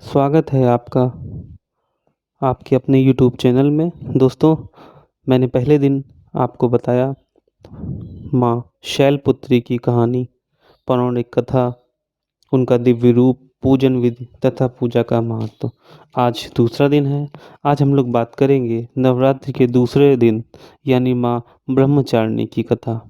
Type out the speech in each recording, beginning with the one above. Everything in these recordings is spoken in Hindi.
स्वागत है आपका आपके अपने यूट्यूब चैनल में। दोस्तों, मैंने पहले दिन आपको बताया माँ शैलपुत्री की कहानी, पौराणिक कथा, उनका दिव्य रूप, पूजन विधि तथा पूजा का महत्व। आज दूसरा दिन है। आज हम लोग बात करेंगे नवरात्रि के दूसरे दिन यानी माँ ब्रह्मचारिणी की कथा।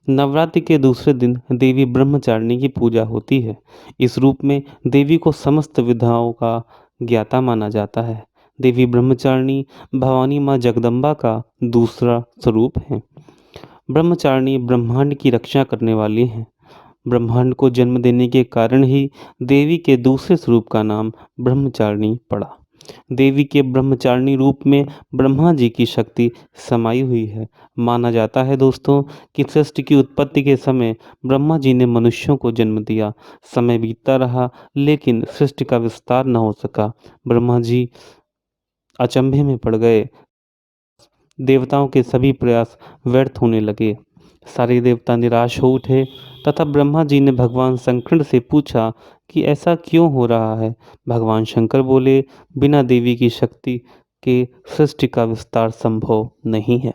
नवरात्रि के दूसरे दिन देवी ब्रह्मचारिणी की पूजा होती है। इस रूप में देवी को समस्त विधाओं का ज्ञाता माना जाता है। देवी ब्रह्मचारिणी भवानी माँ जगदम्बा का दूसरा स्वरूप है। ब्रह्मचारिणी ब्रह्मांड की रक्षा करने वाली हैं। ब्रह्मांड को जन्म देने के कारण ही देवी के दूसरे स्वरूप का नाम ब्रह्मचारिणी पड़ा। देवी के ब्रह्मचारिणी रूप में ब्रह्मा जी की शक्ति समाई हुई है। माना जाता है दोस्तों कि सृष्टि की उत्पत्ति के समय ब्रह्मा जी ने मनुष्यों को जन्म दिया। समय बीतता रहा लेकिन सृष्टि का विस्तार न हो सका। ब्रह्मा जी अचंभे में पड़ गए। देवताओं के सभी प्रयास व्यर्थ होने लगे। सारे देवता निराश हो उठे तथा ब्रह्मा जी ने भगवान शंकर से पूछा कि ऐसा क्यों हो रहा है। भगवान शंकर बोले, बिना देवी की शक्ति के सृष्टि का विस्तार संभव नहीं है।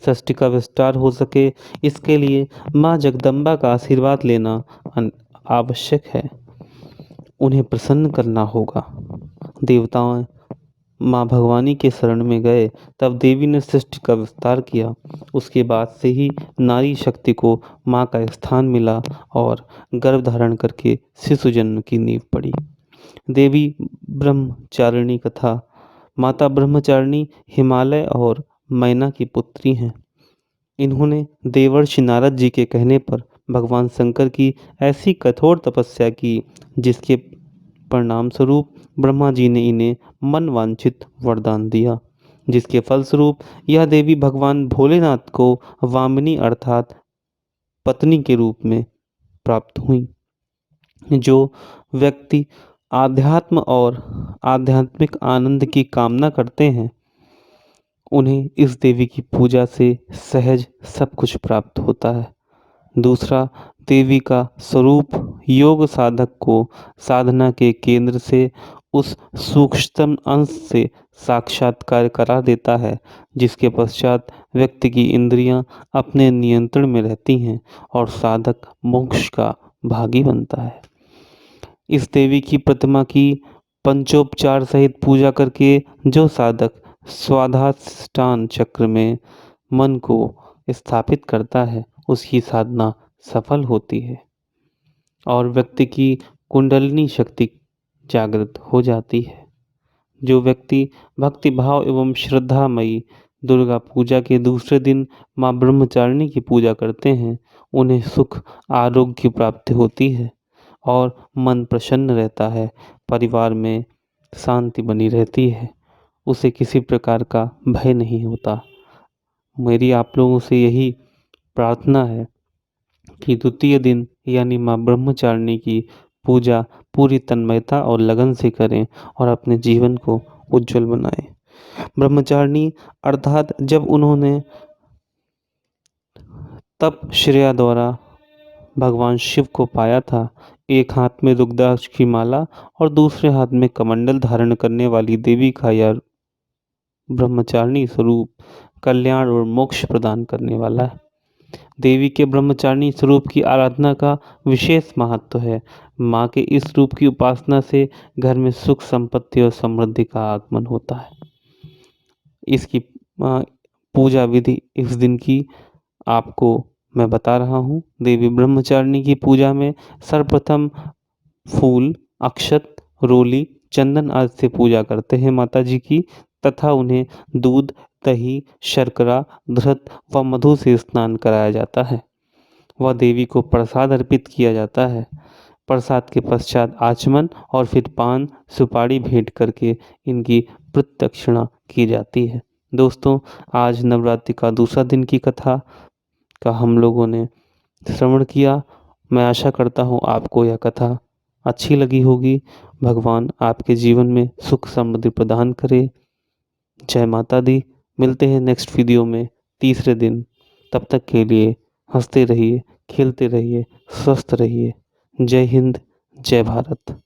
सृष्टि का विस्तार हो सके इसके लिए माँ जगदम्बा का आशीर्वाद लेना आवश्यक है। उन्हें प्रसन्न करना होगा। देवताओं माँ भगवानी के शरण में गए। तब देवी ने सृष्टि का विस्तार किया। उसके बाद से ही नारी शक्ति को माँ का स्थान मिला और गर्भ धारण करके शिशु जन्म की नींव पड़ी। देवी ब्रह्मचारिणी कथा। माता ब्रह्मचारिणी हिमालय और मैना की पुत्री हैं। इन्होंने देवर्षि नारद जी के कहने पर भगवान शंकर की ऐसी कठोर तपस्या की जिसके परिणाम स्वरूप ब्रह्मा जी ने इन्हें मन वांछित वरदान दिया, जिसके फलस्वरूप यह देवी भगवान भोलेनाथ को वामिनी अर्थात पत्नी के रूप में प्राप्त हुई। जो व्यक्ति आध्यात्म और आध्यात्मिक आनंद की कामना करते हैं उन्हें इस देवी की पूजा से सहज सब कुछ प्राप्त होता है। दूसरा, देवी का स्वरूप योग साधक को साधना के केंद्र से उस सूक्ष्मतम अंश से साक्षात्कार करा देता है जिसके पश्चात व्यक्ति की इंद्रियां अपने नियंत्रण में रहती हैं और साधक मोक्ष का भागी बनता है। इस देवी की प्रतिमा की पंचोपचार सहित पूजा करके जो साधक स्वाधिष्ठान चक्र में मन को स्थापित करता है उसकी साधना सफल होती है और व्यक्ति की कुंडलिनी शक्ति जागृत हो जाती है। जो व्यक्ति भक्ति भाव एवं श्रद्धामयी दुर्गा पूजा के दूसरे दिन माँ ब्रह्मचारिणी की पूजा करते हैं उन्हें सुख आरोग्य की प्राप्ति होती है और मन प्रसन्न रहता है। परिवार में शांति बनी रहती है। उसे किसी प्रकार का भय नहीं होता। मेरी आप लोगों से यही प्रार्थना है कि द्वितीय दिन यानी माँ ब्रह्मचारिणी की पूजा पूरी तन्मयता और लगन से करें और अपने जीवन को उज्जवल बनाएं। ब्रह्मचारिणी अर्थात जब उन्होंने तप श्रेया द्वारा भगवान शिव को पाया था, एक हाथ में रुद्राक्ष की माला और दूसरे हाथ में कमंडल धारण करने वाली देवी का यह ब्रह्मचारिणी स्वरूप कल्याण और मोक्ष प्रदान करने वाला है। देवी के ब्रह्मचारिणी स्वरूप की आराधना का विशेष महत्व है। माँ के इस रूप की उपासना से घर में सुख संपत्ति और समृद्धि का आगमन होता है। इसकी पूजा विधि इस दिन की आपको मैं बता रहा हूँ। देवी ब्रह्मचारिणी की पूजा में सर्वप्रथम फूल, अक्षत, रोली, चंदन आदि से पूजा करते हैं माता जी की तथा उन्हें दूध, दही, शर्करा, घृत व मधु से स्नान कराया जाता है। वह देवी को प्रसाद अर्पित किया जाता है। प्रसाद के पश्चात आचमन और फिर पान सुपारी भेंट करके इनकी प्रदक्षिणा की जाती है। दोस्तों, आज नवरात्रि का दूसरा दिन की कथा का हम लोगों ने श्रवण किया। मैं आशा करता हूँ आपको यह कथा अच्छी लगी होगी। भगवान आपके जीवन में सुख समृद्धि प्रदान करे। जय माता दी। मिलते हैं नेक्स्ट वीडियो में तीसरे दिन। तब तक के लिए हंसते रहिए, खेलते रहिए, स्वस्थ रहिए। जय हिंद, जय भारत।